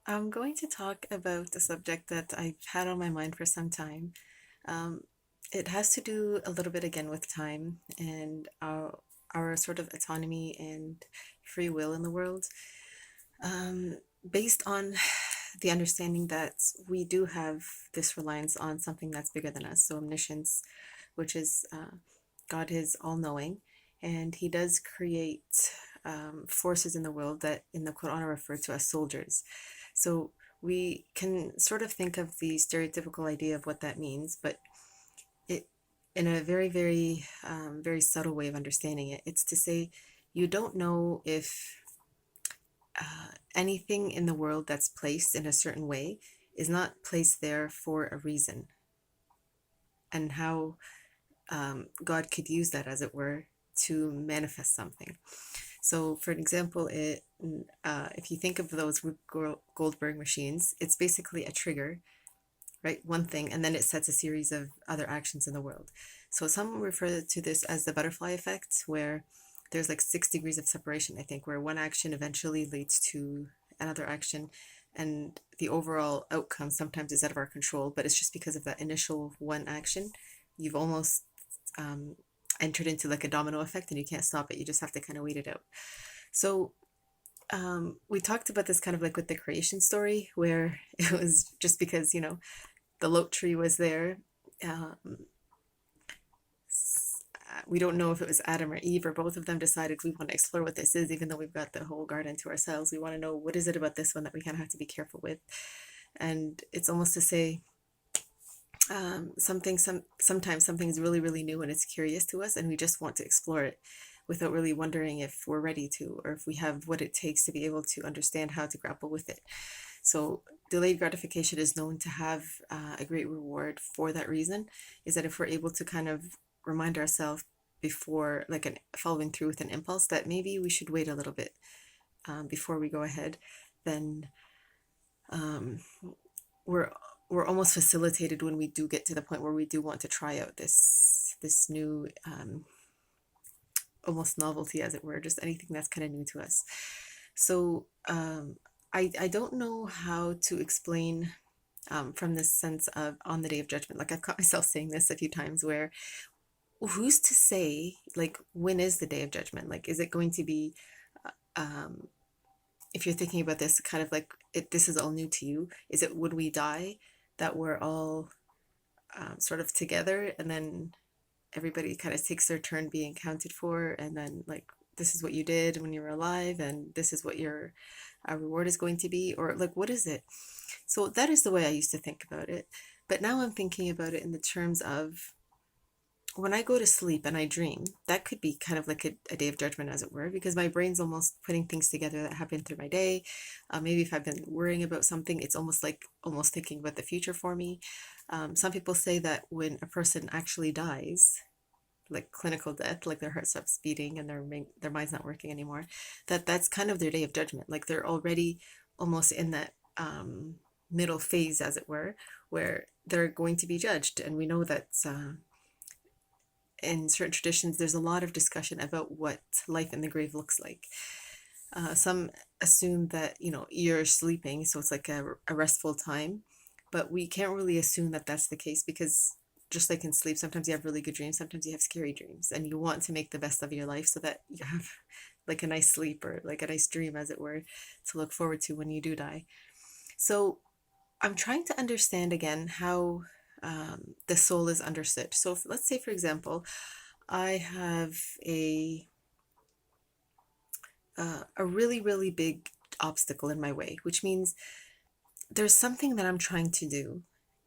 I'm going to talk about a subject that I've had on my mind for some time. Um, it has to do a little bit again with time and our sort of autonomy and free will in the world, um, based on the understanding that we do have this reliance on something that's bigger than us. So, omniscience, which is God is all knowing, and He does create forces in the world that in the Quran are referred to as soldiers. So we can sort of think of the stereotypical idea of what that means, but it, in a very subtle way of understanding it, it's to say you don't know if anything in the world that's placed in a certain way is not placed there for a reason, and how God could use that, as it were, to manifest something. So, for an example, if you think of those Goldberg machines, it's basically a trigger, right? One thing, and then it sets a series of other actions in the world. So, some refer to this as the butterfly effect, where there's like 6 degrees of separation, I think, where one action eventually leads to another action, and the overall outcome sometimes is out of our control, but it's just because of that initial one action. You've almost um, entered into like a domino effect and you can't stop it. You just have to kind of wait it out. So we talked about this kind of like with the creation story, where it was just because, the lote tree was there. Um, we don't know if it was Adam or Eve or both of them decided we want to explore what this is, even though we've got the whole garden to ourselves. We want to know what is it about this one that we kind of have to be careful with. And it's almost to say, sometimes something's really new and it's curious to us, and we just want to explore it without really wondering if we're ready to, or if we have what it takes to be able to understand how to grapple with it. So delayed gratification is known to have a great reward for that reason, is that if we're able to kind of remind ourselves before, like, following through with an impulse, that maybe we should wait a little bit before we go ahead, then um, we're we're almost facilitated when we do get to the point where we do want to try out this new almost novelty, as it were, just anything that's kind of new to us. So I don't know how to explain from this sense of on the day of judgment. Like, I've caught myself saying this a few times, where who's to say, like, when is the day of judgment? Like, is it going to be um, if you're thinking about this kind of like this is all new to you, is it when we die that we're all sort of together, and then everybody kind of takes their turn being counted for, and then, like, this is what you did when you were alive and this is what your reward is going to be, or like, what is it? So that is the way I used to think about it, but now I'm thinking about it in the terms of when I go to sleep and I dream, that could be kind of like a day of judgment, as it were, because my brain's almost putting things together that happened through my day. Maybe if I've been worrying about something, it's almost like almost thinking about the future for me. Some people say that when a person actually dies, like clinical death, like their heart stops beating and their mind's not working anymore, that's kind of their day of judgment. Like, they're already almost in that middle phase, as it were, where they're going to be judged. And we know that in certain traditions, there's a lot of discussion about what life in the grave looks like. Some assume that, you're sleeping, so it's like a restful time, but we can't really assume that that's the case, because just like in sleep, sometimes you have really good dreams, sometimes you have scary dreams, and you want to make the best of your life so that you have like a nice sleep, or like a nice dream, as it were, to look forward to when you do die. So I'm trying to understand again how the soul is understood. So let's say, for example, I have a really big obstacle in my way, which means there's something that I'm trying to do,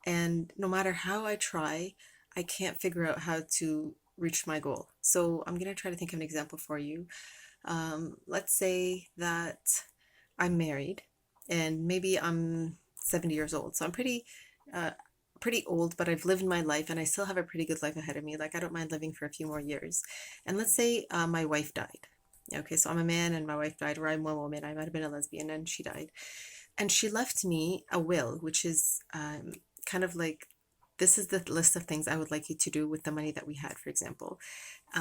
and no matter how I try, I can't figure out how to reach my goal. So I'm gonna try to think of an example for you. Let's say that I'm married, and maybe I'm 70 years old. So I'm uh, pretty old, but I've lived my life and I still have a pretty good life ahead of me. Like, I don't mind living for a few more years. And let's say my wife died. Okay, so I'm a man and my wife died, or I'm one woman. I might have been a lesbian and she died. And she left me a will, which is kind of like, this is the list of things I would like you to do with the money that we had, for example.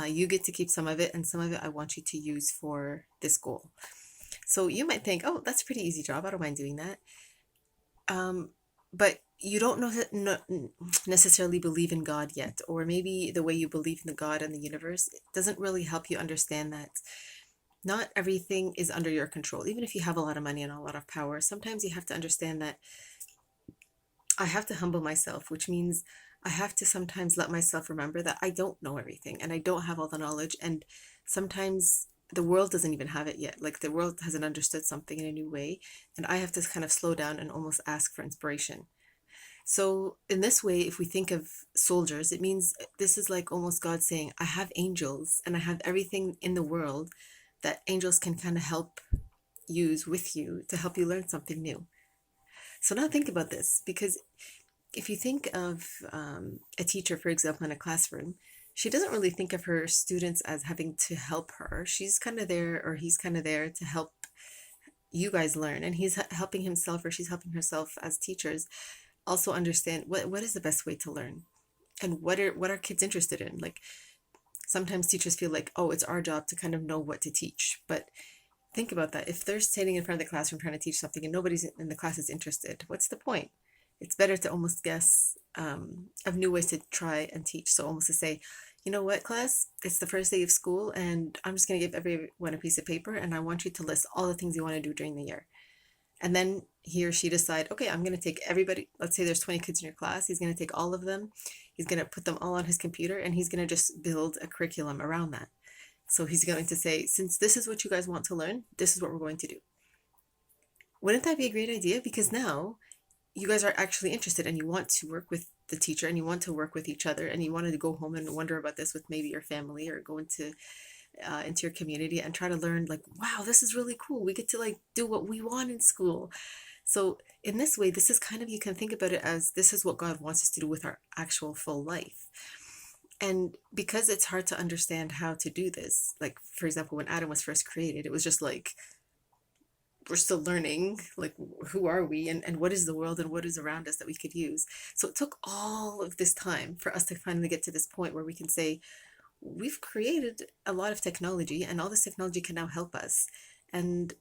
You get to keep some of it, and some of it I want you to use for this goal. So you might think, oh, that's a pretty easy job. I don't mind doing that. Um, but you don't know that necessarily believe in God yet, or maybe the way you believe in the God and the universe doesn't really help you understand that not everything is under your control. Even if you have a lot of money and a lot of power, sometimes you have to understand that I have to humble myself, which means I have to sometimes let myself remember that I don't know everything and I don't have all the knowledge. And sometimes the world doesn't even have it yet. Like the world hasn't understood something in a new way. And I have to kind of slow down and almost ask for inspiration. So, in this way, if we think of soldiers, it means this is like almost God saying, I have angels and I have everything in the world that angels can kind of help use with you to help you learn something new. So, now think about this, because if you think of a teacher, for example, in a classroom, she doesn't really think of her students as having to help her. She's kind of there, or he's kind of there to help you guys learn. And he's helping himself, or she's helping herself as teachers also understand what is the best way to learn, and what are kids interested in. Like sometimes teachers feel like, oh, it's our job to kind of know what to teach. But think about that. If they're standing in front of the classroom trying to teach something and nobody's in the class is interested, what's the point? It's better to almost guess of new ways to try and teach. So almost to say, you know what, class, it's the first day of school and I'm just going to give everyone a piece of paper and I want you to list all the things you want to do during the year. And then he or she decide, okay, I'm going to take everybody. Let's say there's 20 kids in your class. He's going to take all of them. He's going to put them all on his computer and he's going to just build a curriculum around that. So he's going to say, since this is what you guys want to learn, this is what we're going to do. Wouldn't that be a great idea? Because now you guys are actually interested and you want to work with the teacher and you want to work with each other and you wanted to go home and wonder about this with maybe your family or go into your community and try to learn, like, wow, this is really cool. We get to like do what we want in school. So in this way, this is kind of, you can think about it as this is what God wants us to do with our actual full life. And because it's hard to understand how to do this, like for example, when Adam was first created, it was just like we're still learning, like who are we and what is the world and what is around us that we could use. So it took all of this time for us to finally get to this point where we can say, we've created a lot of technology and all this technology can now help us. And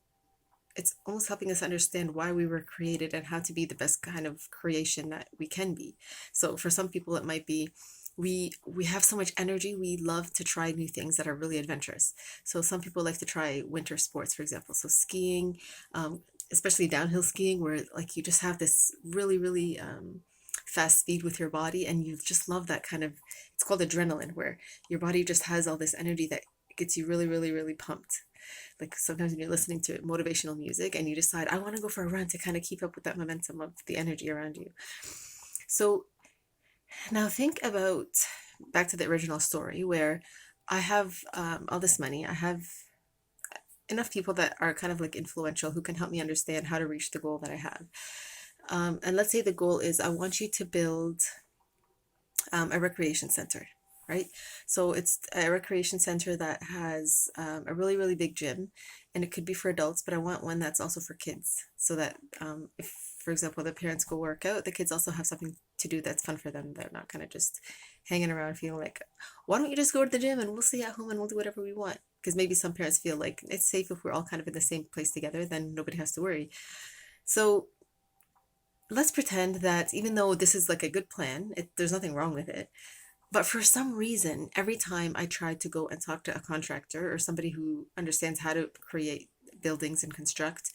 it's almost helping us understand why we were created and how to be the best kind of creation that we can be. So for some people, it might be we have so much energy, we love to try new things that are really adventurous. So some people like to try winter sports, for example. So skiing, especially downhill skiing, where like you just have this really fast speed with your body and you just love that kind of, it's called adrenaline, where your body just has all this energy that gets you really pumped. Like sometimes when you're listening to motivational music and you decide, I want to go for a run to kind of keep up with that momentum of the energy around you. So now think about back to the original story where I have all this money. I have enough people that are kind of like influential who can help me understand how to reach the goal that I have. And let's say the goal is I want you to build a recreation center, right? So it's a recreation center that has a really big gym, and it could be for adults, but I want one that's also for kids, so that if, for example, the parents go work out, the kids also have something to do that's fun for them. They're not kind of just hanging around feeling like, why don't you just go to the gym and we'll stay at home and we'll do whatever we want? Because maybe some parents feel like it's safe if we're all kind of in the same place together, then nobody has to worry. So let's pretend that even though this is like a good plan, there's nothing wrong with it. But for some reason, every time I try to go and talk to a contractor or somebody who understands how to create buildings and construct,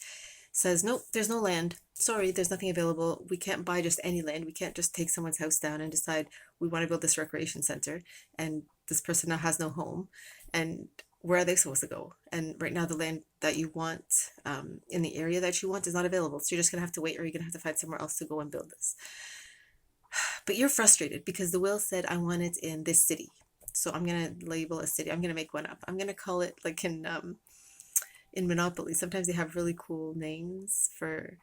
says, nope, there's no land. Sorry, there's nothing available. We can't buy just any land. We can't just take someone's house down and decide we want to build this recreation center. And this person now has no home. And where are they supposed to go? And right now, the land that you want in the area that you want is not available. So you're just going to have to wait, or you're going to have to find somewhere else to go and build this. But you're frustrated because the will said, I want it in this city. So I'm going to label a city. I'm going to make one up. I'm going to call it like in Monopoly. Sometimes they have really cool names for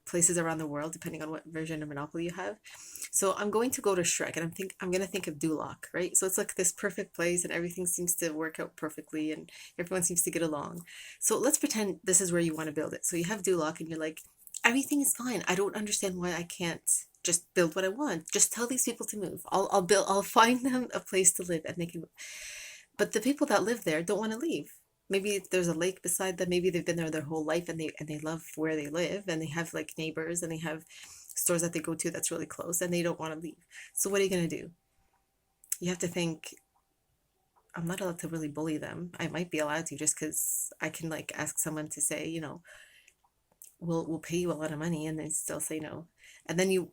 places around the world, depending on what version of Monopoly you have. So I'm going to go to Shrek, and I'm going to think of Duloc, right? So it's like this perfect place, and everything seems to work out perfectly, and everyone seems to get along. So let's pretend this is where you want to build it. So you have Duloc, and you're like, everything is fine. I don't understand why I can't just build what I want. Just tell these people to move. I'll find them a place to live, and they can move. But the people that live there don't want to leave. Maybe there's a lake beside them. Maybe they've been there their whole life and they love where they live and they have like neighbors and they have stores that they go to that's really close and they don't want to leave. So what are you going to do? You have to think, I'm not allowed to really bully them. I might be allowed to just because I can like ask someone to say, we'll pay you a lot of money, and they still say no. And then you're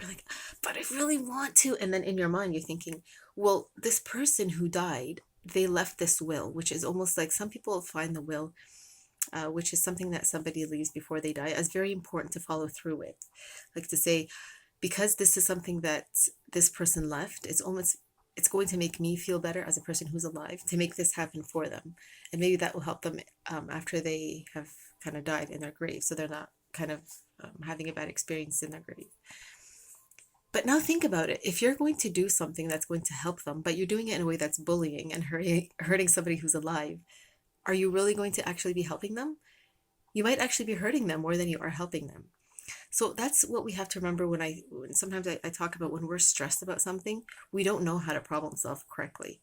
like, but I really want to. And then in your mind, you're thinking, well, this person who died, they left this will, which is almost like some people find the will, which is something that somebody leaves before they die, as very important to follow through with. Like to say, because this is something that this person left, it's going to make me feel better as a person who's alive to make this happen for them. And maybe that will help them after they have kind of died in their grave. So they're not kind of having a bad experience in their grave. But now think about it. If you're going to do something that's going to help them, but you're doing it in a way that's bullying and hurting somebody who's alive, are you really going to actually be helping them? You might actually be hurting them more than you are helping them. So that's what we have to remember when sometimes I talk about when we're stressed about something, we don't know how to problem solve correctly.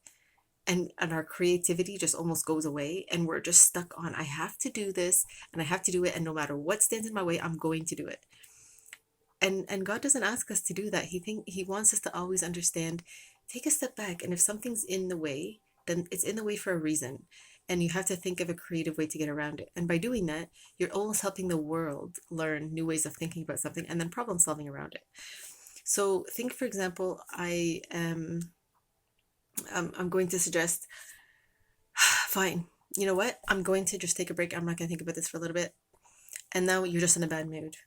And our creativity just almost goes away and we're just stuck on, I have to do this and I have to do it, and no matter what stands in my way, I'm going to do it. And God doesn't ask us to do that. He wants us to always understand, take a step back, and if something's in the way, then it's in the way for a reason. And you have to think of a creative way to get around it. And by doing that, you're almost helping the world learn new ways of thinking about something and then problem solving around it. So think, for example, I'm going to suggest, fine, you know what? I'm going to just take a break. I'm not going to think about this for a little bit. And now you're just in a bad mood.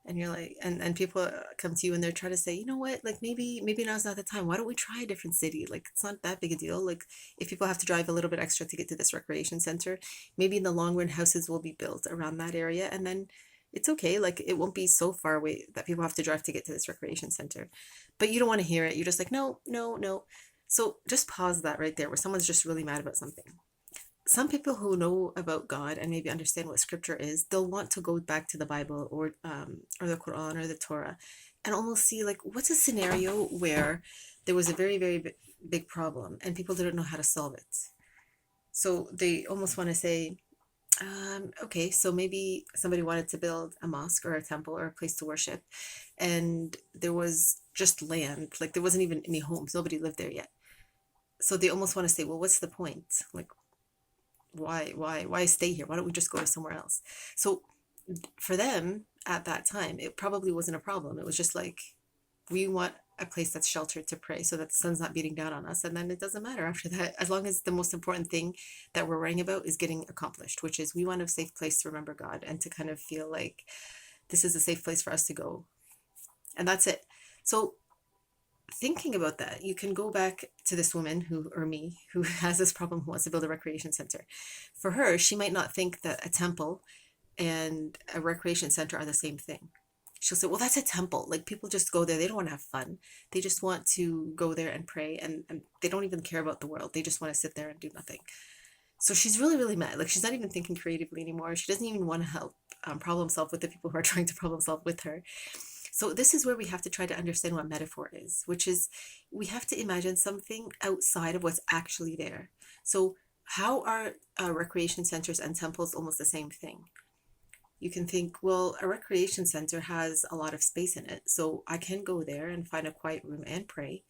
And you're like, and people come to you and they're trying to say, you know what, like maybe now's not the time. Why don't we try a different city? Like it's not that big a deal. Like if people have to drive a little bit extra to get to this recreation center, maybe in the long run houses will be built around that area, and then it's okay. Like it won't be so far away that people have to drive to get to this recreation center. But you don't want to hear it. You're just like, no, no, no. So just pause that right there where someone's just really mad about something. Some people who know about God and maybe understand what scripture is, they'll want to go back to the Bible or the Quran or the Torah and almost see like what's a scenario where there was a very, very big problem and people didn't know how to solve it. So they almost want to say, okay, so maybe somebody wanted to build a mosque or a temple or a place to worship, and there was just land, like there wasn't even any homes, nobody lived there yet. So they almost want to say, well, what's the point? Like, why stay here? Why don't we just go to somewhere else? So for them at that time, it probably wasn't a problem. It was just like, we want a place that's sheltered to pray so that the sun's not beating down on us. And then it doesn't matter after that, as long as the most important thing that we're worrying about is getting accomplished, which is we want a safe place to remember God and to kind of feel like this is a safe place for us to go. And that's it. So thinking about that, you can go back to this woman or me, who has this problem, who wants to build a recreation center. For her, she might not think that a temple and a recreation center are the same thing. She'll say, well, that's a temple. Like people just go there. They don't want to have fun. They just want to go there and pray, and they don't even care about the world. They just want to sit there and do nothing. So she's really, really mad. Like she's not even thinking creatively anymore. She doesn't even want to help problem solve with the people who are trying to problem solve with her. So this is where we have to try to understand what metaphor is, which is we have to imagine something outside of what's actually there. So how are recreation centers and temples almost the same thing? You can think, well, a recreation center has a lot of space in it, so I can go there and find a quiet room and pray,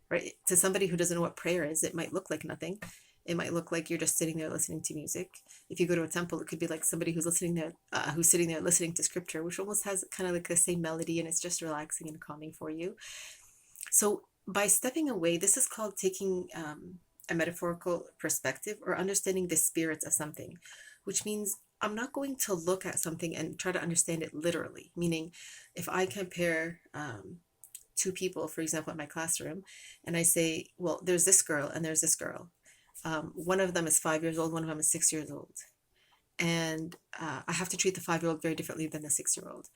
right? To somebody who doesn't know what prayer is, it might look like nothing. It might look like you're just sitting there listening to music. If you go to a temple, it could be like somebody who's listening there, who's sitting there listening to scripture, which almost has kind of like the same melody, and it's just relaxing and calming for you. So by stepping away, this is called taking a metaphorical perspective or understanding the spirit of something, which means I'm not going to look at something and try to understand it literally. Meaning, if I compare two people, for example, in my classroom, and I say, well, there's this girl and there's this girl. One of them is 5 years old, one of them is 6 years old. And I have to treat the 5-year-old very differently than the 6-year-old.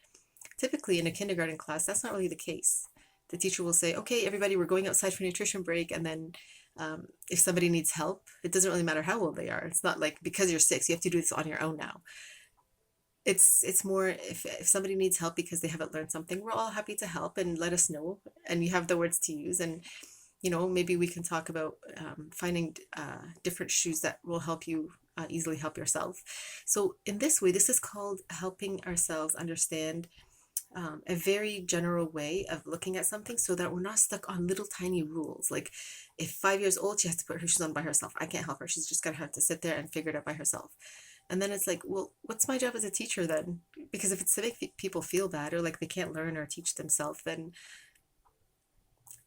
Typically in a kindergarten class, that's not really the case. The teacher will say, okay, everybody, we're going outside for nutrition break. And then if somebody needs help, it doesn't really matter how old they are. It's not like because you're 6, you have to do this on your own now. It's more if somebody needs help because they haven't learned something, we're all happy to help and let us know. And you have the words to use. And maybe we can talk about finding different shoes that will help you easily help yourself. So in this way, this is called helping ourselves understand a very general way of looking at something so that we're not stuck on little tiny rules. Like if 5 years old, she has to put her shoes on by herself. I can't help her. She's just going to have to sit there and figure it out by herself. And then it's like, well, what's my job as a teacher then? Because if it's to make people feel bad or like they can't learn or teach themselves, then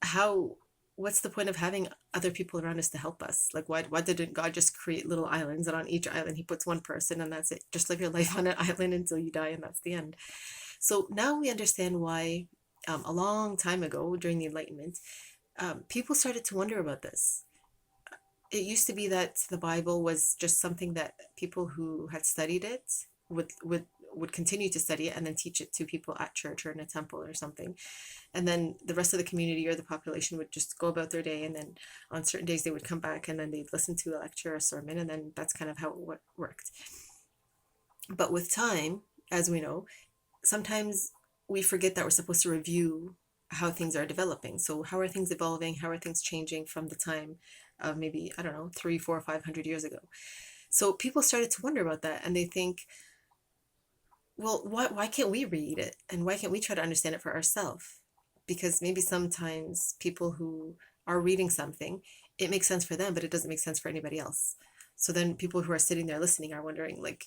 how, what's the point of having other people around us to help us? Like, why didn't God just create little islands, and on each island he puts one person and that's it? Just live your life on an island until you die and that's the end. So now we understand why a long time ago during the Enlightenment, people started to wonder about this. It used to be that the Bible was just something that people who had studied it would continue to study it and then teach it to people at church or in a temple or something. And then the rest of the community or the population would just go about their day. And then on certain days they would come back and then they'd listen to a lecture or a sermon. And then that's kind of how it worked. But with time, as we know, sometimes we forget that we're supposed to review how things are developing. So how are things evolving? How are things changing from the time of maybe, I don't know, 300, 400, 500 years ago? So people started to wonder about that, and they think, well, why can't we read it? And why can't we try to understand it for ourselves? Because maybe sometimes people who are reading something, it makes sense for them, but it doesn't make sense for anybody else. So then people who are sitting there listening are wondering, like,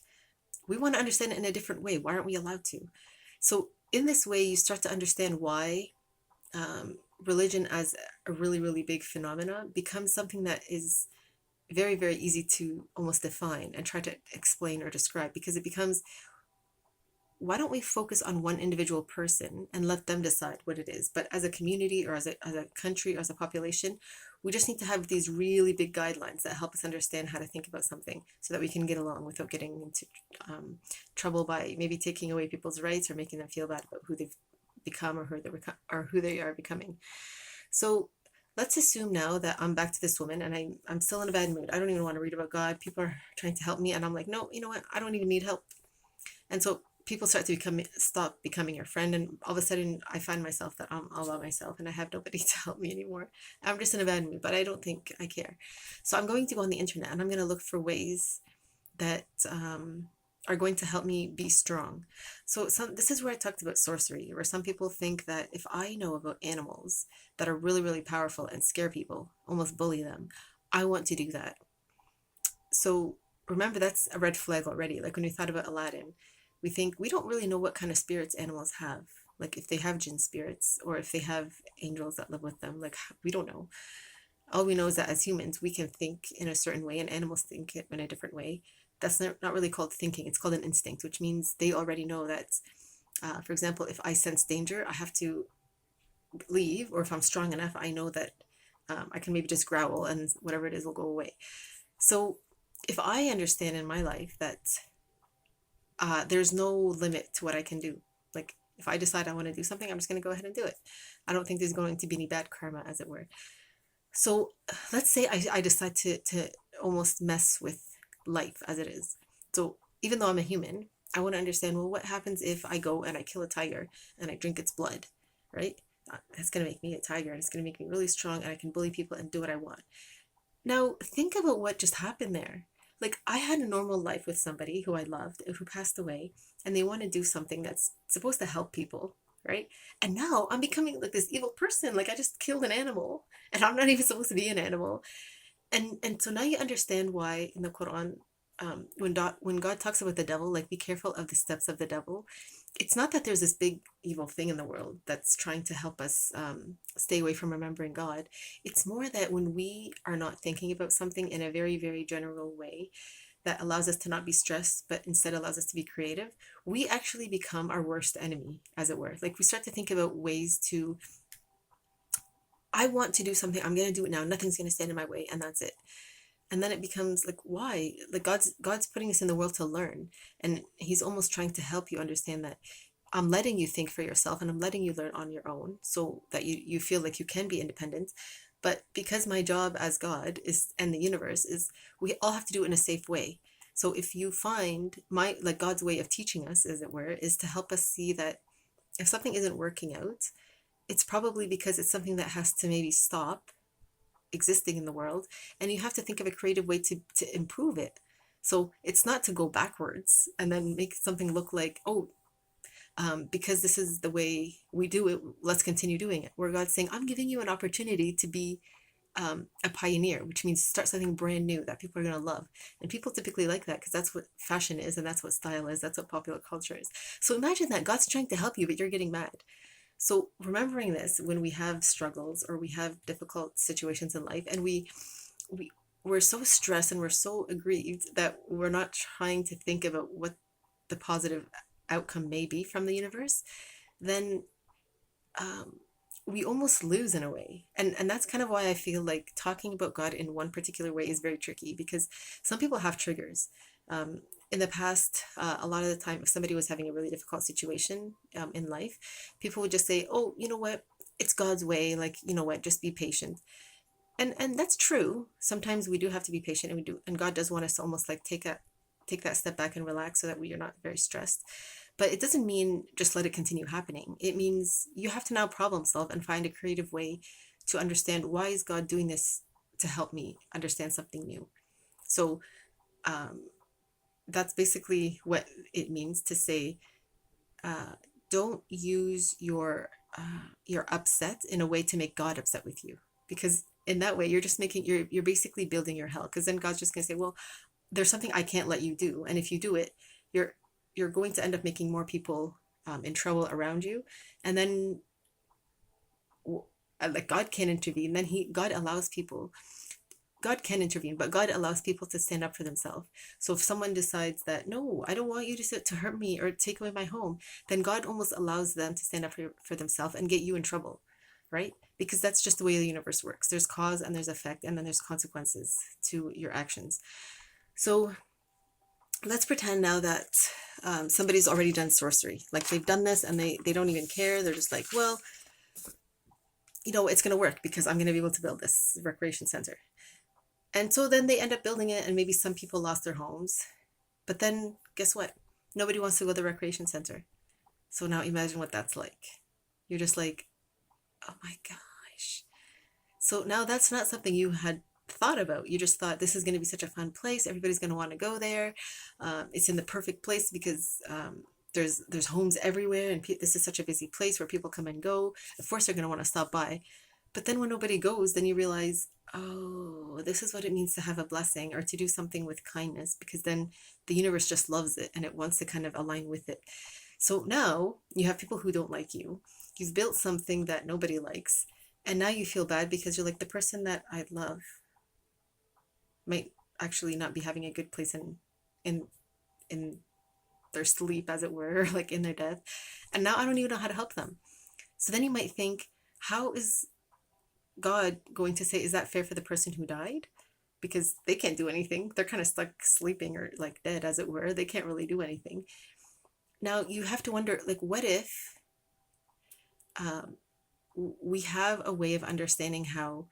we want to understand it in a different way. Why aren't we allowed to? So in this way, you start to understand why religion as a really, really big phenomena becomes something that is very, very easy to almost define and try to explain or describe, because it becomes, why don't we focus on one individual person and let them decide what it is? But as a community or as a country or as a population, we just need to have these really big guidelines that help us understand how to think about something so that we can get along without getting into trouble by maybe taking away people's rights or making them feel bad about who they've become or who they are becoming. So let's assume now that I'm back to this woman and I'm still in a bad mood. I don't even want to read about God. People are trying to help me and I'm like, no, you know what? I don't even need help. And so people start to stop becoming your friend, and all of a sudden I find myself that I'm all by myself and I have nobody to help me anymore. I'm just in a bad mood, but I don't think I care. So I'm going to go on the internet and I'm going to look for ways that are going to help me be strong. So this is where I talked about sorcery, where some people think that if I know about animals that are really, really powerful and scare people, almost bully them, I want to do that. So remember, that's a red flag already. Like when we thought about Aladdin, we think we don't really know what kind of spirits animals have. Like if they have jinn spirits or if they have angels that live with them, like we don't know. All we know is that as humans, we can think in a certain way and animals think it in a different way. That's not really called thinking. It's called an instinct, which means they already know that, for example, if I sense danger, I have to leave, or if I'm strong enough, I know that I can maybe just growl and whatever it is will go away. So if I understand in my life that there's no limit to what I can do. Like if I decide I want to do something, I'm just going to go ahead and do it. I don't think there's going to be any bad karma, as it were. So let's say I decide to almost mess with life as it is. So even though I'm a human, I want to understand, well, what happens if I go and I kill a tiger and I drink its blood, right? That's going to make me a tiger and it's going to make me really strong and I can bully people and do what I want. Now think about what just happened there. Like I had a normal life with somebody who I loved, who passed away, and they want to do something that's supposed to help people, right? And now I'm becoming like this evil person. Like I just killed an animal and I'm not even supposed to be an animal. And so now you understand why in the Quran, when God talks about the devil, like be careful of the steps of the devil. It's not that there's this big evil thing in the world that's trying to help us stay away from remembering God. It's more that when we are not thinking about something in a very, very general way that allows us to not be stressed, but instead allows us to be creative, we actually become our worst enemy, as it were. Like we start to think about ways to, I want to do something, I'm going to do it now, nothing's going to stand in my way, and that's it. And then it becomes like, why? Like God's putting us in the world to learn, and he's almost trying to help you understand that I'm letting you think for yourself and I'm letting you learn on your own so that you feel like you can be independent. But because my job as God is, and the universe is, we all have to do it in a safe way. So if you find like God's way of teaching us, as it were, is to help us see that if something isn't working out, it's probably because it's something that has to maybe stop existing in the world, and you have to think of a creative way to improve it. So it's not to go backwards and then make something look like, oh, because this is the way we do it, let's continue doing it. Where God's saying, I'm giving you an opportunity to be a pioneer, which means start something brand new that people are going to love. And people typically like that because that's what fashion is, and that's what style is, that's what popular culture is. So imagine that God's trying to help you, but you're getting mad. So remembering this when we have struggles or we have difficult situations in life, and we're so stressed and we're so aggrieved that we're not trying to think about what the positive outcome may be from the universe, then we almost lose in a way. And that's kind of why I feel like talking about God in one particular way is very tricky, because some people have triggers. In the past, a lot of the time, if somebody was having a really difficult situation in life, people would just say, oh, you know what? It's God's way. Like, you know what? Just be patient. And that's true. Sometimes we do have to be patient, and God does want us to almost like take that step back and relax so that we are not very stressed. But it doesn't mean just let it continue happening. It means you have to now problem solve and find a creative way to understand, why is God doing this to help me understand something new. So that's basically what it means to say, don't use your upset in a way to make God upset with you, because in that way you're basically building your hell, because then God's just gonna say, well, there's something I can't let you do, and if you do it, you're going to end up making more people in trouble around you, and then like God can intervene. Then God can intervene, but God allows people to stand up for themselves. So if someone decides that, no, I don't want you to hurt me or take away my home, then God almost allows them to stand up for themselves and get you in trouble, right? Because that's just the way the universe works. There's cause and there's effect, and then there's consequences to your actions. So let's pretend now that somebody's already done sorcery. Like they've done this and they don't even care. They're just like, well, you know, it's going to work because I'm going to be able to build this recreation center. And so then they end up building it, and maybe some people lost their homes. But then guess what? Nobody wants to go to the recreation center. So now imagine what that's like. You're just like, oh my gosh. So now that's not something you had thought about. You just thought this is going to be such a fun place. Everybody's going to want to go there. It's in the perfect place because there's homes everywhere, and this is such a busy place where people come and go. Of course, they're going to want to stop by. But then when nobody goes, then you realize, oh, this is what it means to have a blessing or to do something with kindness, because then the universe just loves it and it wants to kind of align with it. So now you have people who don't like you. You've built something that nobody likes, and now you feel bad because you're like, the person that I love might actually not be having a good place in their sleep, as it were, like in their death. And now I don't even know how to help them. So then you might think, how is God going to say, is that fair for the person who died? Because they can't do anything. They're kind of stuck sleeping or like dead, as it were. They can't really do anything. Now you have to wonder, like, what if we have a way of understanding how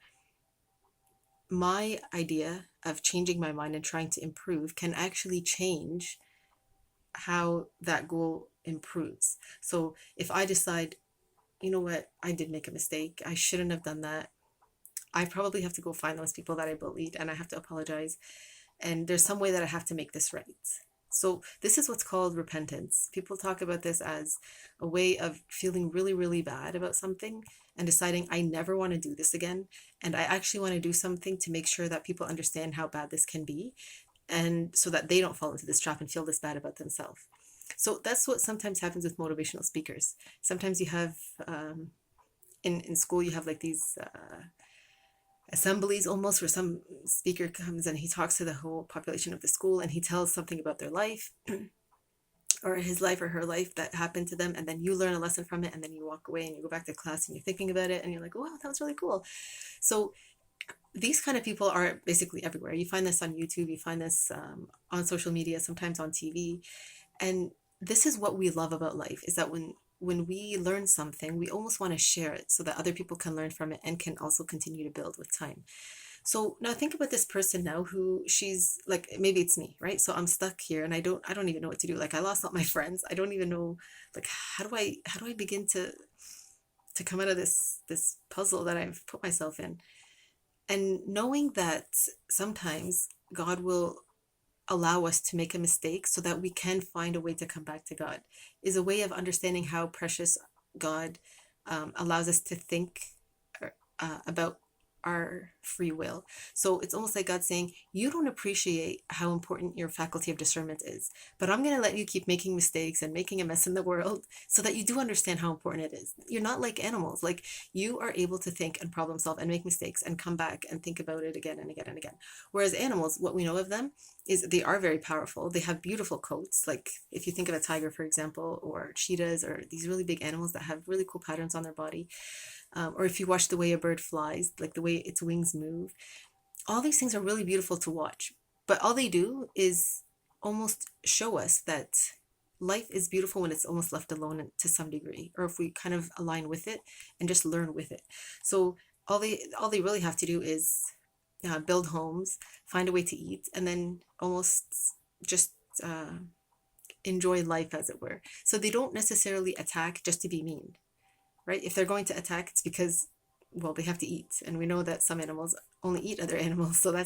my idea of changing my mind and trying to improve can actually change how that goal improves. So if I decide, you know what, I did make a mistake, I shouldn't have done that, I probably have to go find those people that I bullied and I have to apologize. And there's some way that I have to make this right. So this is what's called repentance. People talk about this as a way of feeling really, really bad about something and deciding, I never want to do this again. And I actually want to do something to make sure that people understand how bad this can be, and so that they don't fall into this trap and feel this bad about themselves. So that's what sometimes happens with motivational speakers. Sometimes you have, in school, you have like these assemblies almost, where some speaker comes and he talks to the whole population of the school and he tells something about their life or his life or her life that happened to them, and then you learn a lesson from it, and then you walk away and you go back to class and you're thinking about it and you're like, wow, that was really cool. So these kind of people are basically everywhere. You find this on YouTube, you find this on social media, sometimes on TV. And this is what we love about life, is that when we learn something, we almost want to share it so that other people can learn from it and can also continue to build with time. So now think about this person now who, she's like, maybe it's me, right? So I'm stuck here and I don't even know what to do. Like I lost all my friends. I don't even know, like, how do I begin to come out of this puzzle that I've put myself in? And knowing that sometimes God will allow us to make a mistake so that we can find a way to come back to God is a way of understanding how precious God allows us to think about our free will. So it's almost like God saying, you don't appreciate how important your faculty of discernment is, but I'm going to let you keep making mistakes and making a mess in the world so that you do understand how important it is. You're not like animals. Like, you are able to think and problem solve and make mistakes and come back and think about it again and again and again. Whereas animals, what we know of them is they are very powerful. They have beautiful coats. Like, if you think of a tiger, for example, or cheetahs, or these really big animals that have really cool patterns on their body, or if you watch the way a bird flies, like the way its wings move, all these things are really beautiful to watch. But all they do is almost show us that life is beautiful when it's almost left alone to some degree, or if we kind of align with it and just learn with it. So all they really have to do is build homes, find a way to eat, and then almost just enjoy life, as it were. So they don't necessarily attack just to be mean, right? If they're going to attack, it's because, well, they have to eat. And we know that some animals only eat other animals. So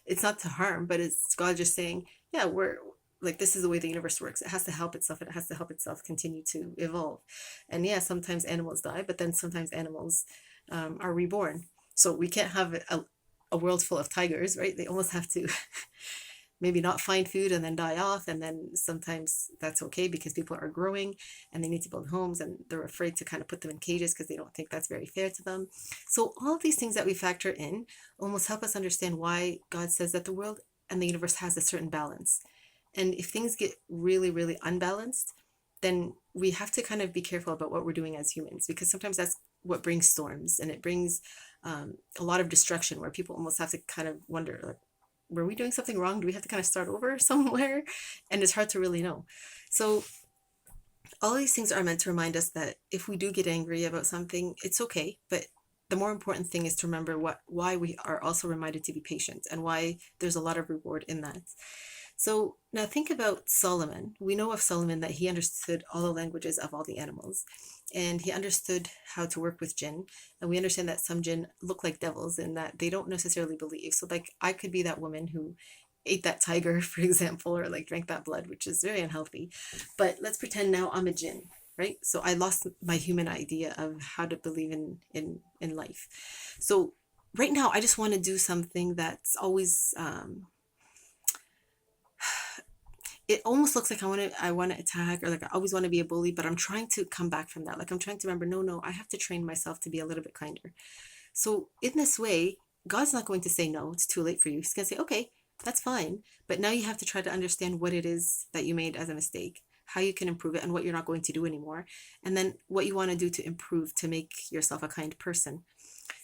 it's not to harm, but it's God just saying, yeah, we're like, this is the way the universe works. It has to help itself, and it has to help itself continue to evolve. And yeah, sometimes animals die, but then sometimes animals are reborn. So we can't have a world full of tigers, right? They almost have to maybe not find food and then die off. And then sometimes that's okay because people are growing and they need to build homes, and they're afraid to kind of put them in cages because they don't think that's very fair to them. So all of these things that we factor in almost help us understand why God says that the world and the universe has a certain balance. And if things get really, really unbalanced, then we have to kind of be careful about what we're doing as humans, because sometimes that's what brings storms, and it brings a lot of destruction where people almost have to kind of wonder, like, were we doing something wrong? Do we have to kind of start over somewhere? And it's hard to really know. So all these things are meant to remind us that if we do get angry about something, it's okay. But the more important thing is to remember why we are also reminded to be patient, and why there's a lot of reward in that. So now think about Solomon. We know of Solomon that he understood all the languages of all the animals, and he understood how to work with jinn. And we understand that some jinn look like devils and that they don't necessarily believe. So like, I could be that woman who ate that tiger, for example, or like drank that blood, which is very unhealthy. But let's pretend now I'm a jinn, right? So I lost my human idea of how to believe in life. So right now I just want to do something that's always it almost looks like I want to attack, or like I always want to be a bully, but I'm trying to come back from that. Like, I'm trying to remember, no, I have to train myself to be a little bit kinder. So in this way, God's not going to say no, it's too late for you. He's going to say, okay, that's fine, but now you have to try to understand what it is that you made as a mistake, how you can improve it, and what you're not going to do anymore, and then what you want to do to improve, to make yourself a kind person.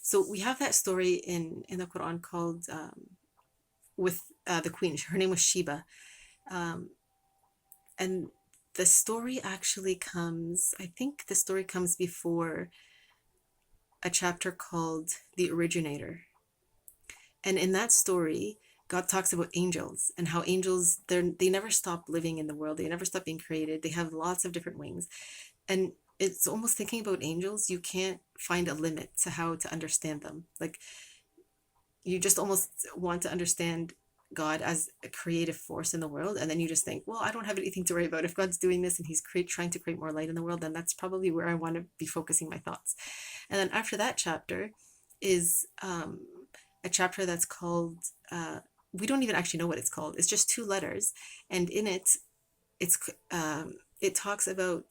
So we have that story in the Quran called with the queen. Her name was Sheba. Um, and the story actually comes, I think the story comes before a chapter called The Originator. And in that story, God talks about angels, and how angels, they never stop living in the world. They never stop being created. They have lots of different wings. And it's almost, thinking about angels, you can't find a limit to how to understand them. Like, you just almost want to understand God as a creative force in the world, and then you just think, well, I don't have anything to worry about. If God's doing this and he's trying to create more light in the world, then that's probably where I want to be focusing my thoughts. And then after that chapter is a chapter that's called, we don't even actually know what it's called. It's just 2 letters, and in it, it talks about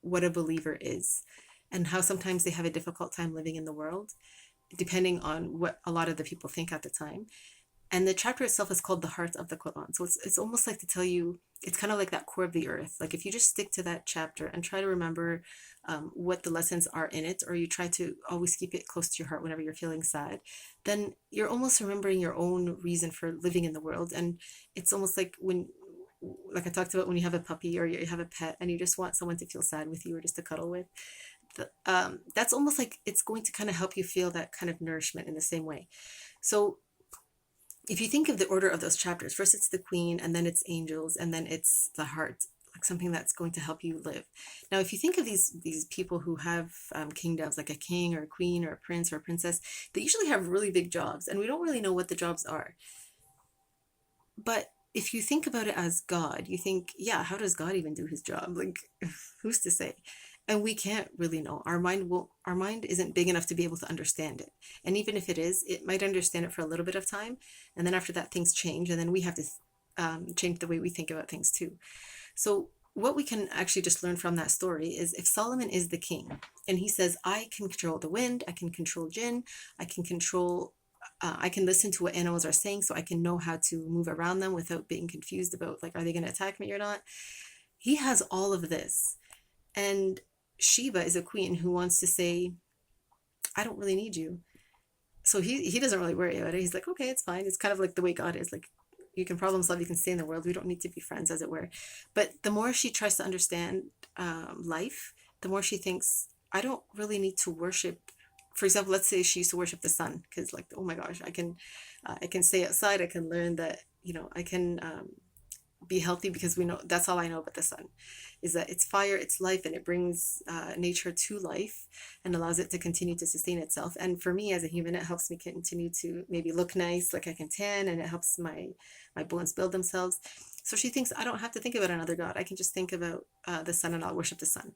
what a believer is, and how sometimes they have a difficult time living in the world, depending on what a lot of the people think at the time. And the chapter itself is called The Heart of the Quran. So it's almost like to tell you, it's kind of like that core of the earth. Like, if you just stick to that chapter and try to remember what the lessons are in it, or you try to always keep it close to your heart whenever you're feeling sad, then you're almost remembering your own reason for living in the world. And it's almost like like I talked about, when you have a puppy or you have a pet and you just want someone to feel sad with you, or just to cuddle with. That's almost like it's going to kind of help you feel that kind of nourishment in the same way. So if you think of the order of those chapters, first it's the queen, and then it's angels, and then it's the heart. Like, something that's going to help you live. Now, if you think of these people who have kingdoms, like a king or a queen or a prince or a princess, they usually have really big jobs, and we don't really know what the jobs are. But if you think about it as God, you think, yeah, how does God even do his job? Like, who's to say? And we can't really know. Our mind isn't big enough to be able to understand it. And even if it is, it might understand it for a little bit of time. And then after that, things change. And then we have to change the way we think about things too. So what we can actually just learn from that story is, if Solomon is the king and he says, I can control the wind, I can control jinn, I can listen to what animals are saying, so I can know how to move around them without being confused about, like, are they going to attack me or not? He has all of this. And Sheba is a queen who wants to say, I don't really need you. So he doesn't really worry about it. He's like, okay, it's fine. It's kind of like the way God is. Like, you can problem solve, you can stay in the world. We don't need to be friends, as it were. But the more she tries to understand life, the more she thinks, I don't really need to worship. For example, let's say she used to worship the sun, because, like, oh my gosh, I can stay outside. I can learn that, I can be healthy, because we know, that's all I know about the sun, is that it's fire, it's life, and it brings nature to life and allows it to continue to sustain itself. And for me as a human, it helps me continue to maybe look nice, like I can tan, and it helps my bones build themselves. So she thinks, I don't have to think about another god. I can just think about the sun, and I'll worship the sun.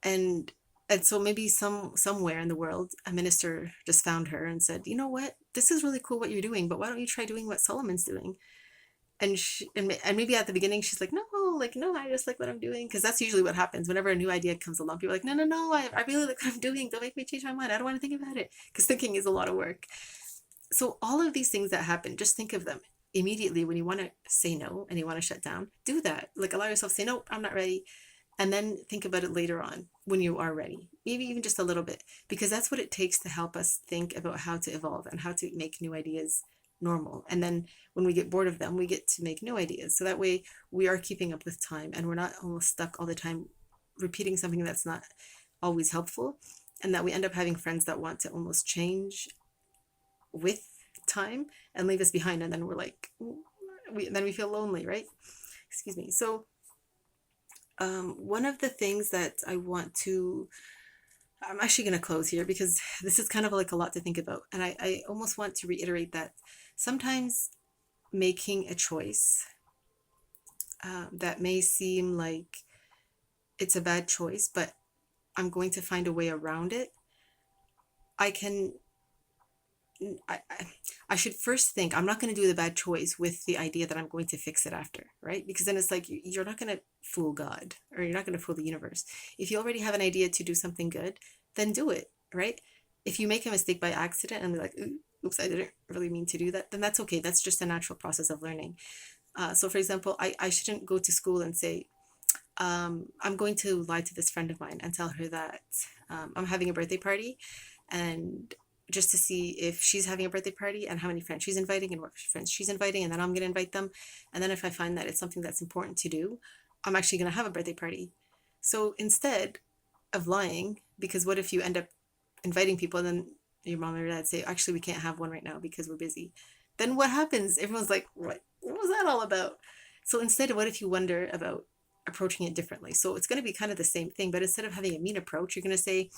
And so maybe somewhere in the world, a minister just found her and said, you know what, this is really cool what you're doing, but why don't you try doing what Solomon's doing? And maybe at the beginning she's like, no, I just like what I'm doing, because that's usually what happens whenever a new idea comes along. People are like, no, I really like what I'm doing. Don't make me change my mind. I don't want to think about it, because thinking is a lot of work. So all of these things that happen, just think of them immediately when you want to say no and you want to shut down. Do that. Like, allow yourself to say, no, I'm not ready. And then think about it later on when you are ready, maybe even just a little bit, because that's what it takes to help us think about how to evolve and how to make new ideas normal. And then when we get bored of them, we get to make new ideas. So that way we are keeping up with time, and we're not almost stuck all the time repeating something that's not always helpful, and that we end up having friends that want to almost change with time and leave us behind. And then we're like, then we feel lonely, right? Excuse me. So one of the things that I'm actually going to close here, because this is kind of like a lot to think about. And I almost want to reiterate that sometimes making a choice that may seem like it's a bad choice, but I'm going to find a way around it. I should first think, I'm not going to do the bad choice with the idea that I'm going to fix it after, right? Because then it's like, you're not going to fool God, or you're not going to fool the universe. If you already have an idea to do something good, then do it, right? If you make a mistake by accident and be like, oops, I didn't really mean to do that, then that's okay. That's just a natural process of learning. So for example, I shouldn't go to school and say, I'm going to lie to this friend of mine and tell her that I'm having a birthday party, and just to see if she's having a birthday party and how many friends she's inviting and what friends she's inviting, and then I'm going to invite them. And then if I find that it's something that's important to do, I'm actually going to have a birthday party. So instead of lying, because what if you end up inviting people and then your mom or your dad say, actually, we can't have one right now because we're busy. Then what happens? Everyone's like, what was that all about? So instead, what if you wonder about approaching it differently? So it's going to be kind of the same thing, but instead of having a mean approach, you're going to say,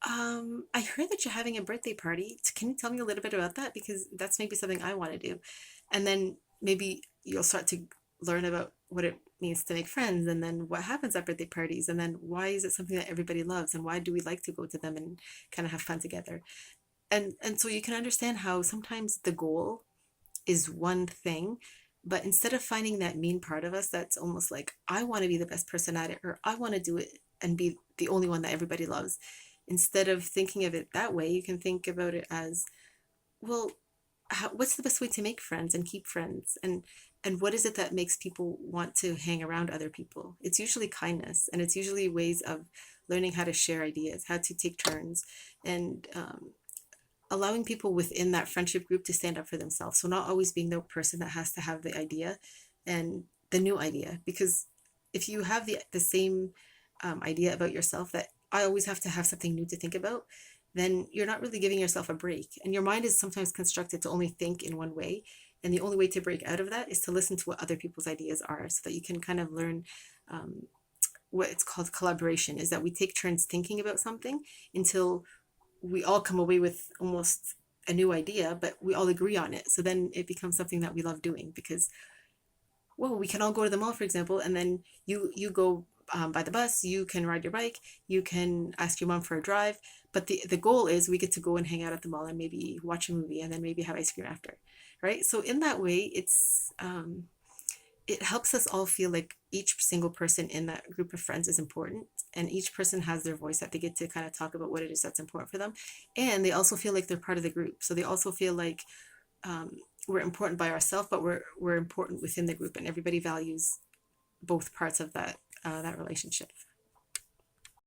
I heard that you're having a birthday party. Can you tell me a little bit about that? Because that's maybe something I want to do. And then maybe you'll start to learn about what it means to make friends, and then what happens at birthday parties, and then why is it something that everybody loves, and why do we like to go to them and kind of have fun together. And so you can understand how sometimes the goal is one thing, but instead of finding that mean part of us that's almost like, I want to be the best person at it, or I want to do it and be the only one that everybody loves, instead of thinking of it that way, you can think about it as, well, what's the best way to make friends and keep friends? And what is it that makes people want to hang around other people? It's usually kindness, and it's usually ways of learning how to share ideas, how to take turns, and allowing people within that friendship group to stand up for themselves. So not always being the person that has to have the idea and the new idea. Because if you have the same idea about yourself, that I always have to have something new to think about, then you're not really giving yourself a break. And your mind is sometimes constructed to only think in one way. And the only way to break out of that is to listen to what other people's ideas are, so that you can kind of learn what it's called collaboration, is that we take turns thinking about something until we all come away with almost a new idea, but we all agree on it. So then it becomes something that we love doing, because, well, we can all go to the mall, for example, and then you go by the bus, you can ride your bike, you can ask your mom for a drive, but the goal is we get to go and hang out at the mall and maybe watch a movie and then maybe have ice cream after, right? So in that way, it helps us all feel like each single person in that group of friends is important, and each person has their voice, that they get to kind of talk about what it is that's important for them, and they also feel like they're part of the group. So they also feel like we're important by ourselves, but we're important within the group, and everybody values both parts of that relationship.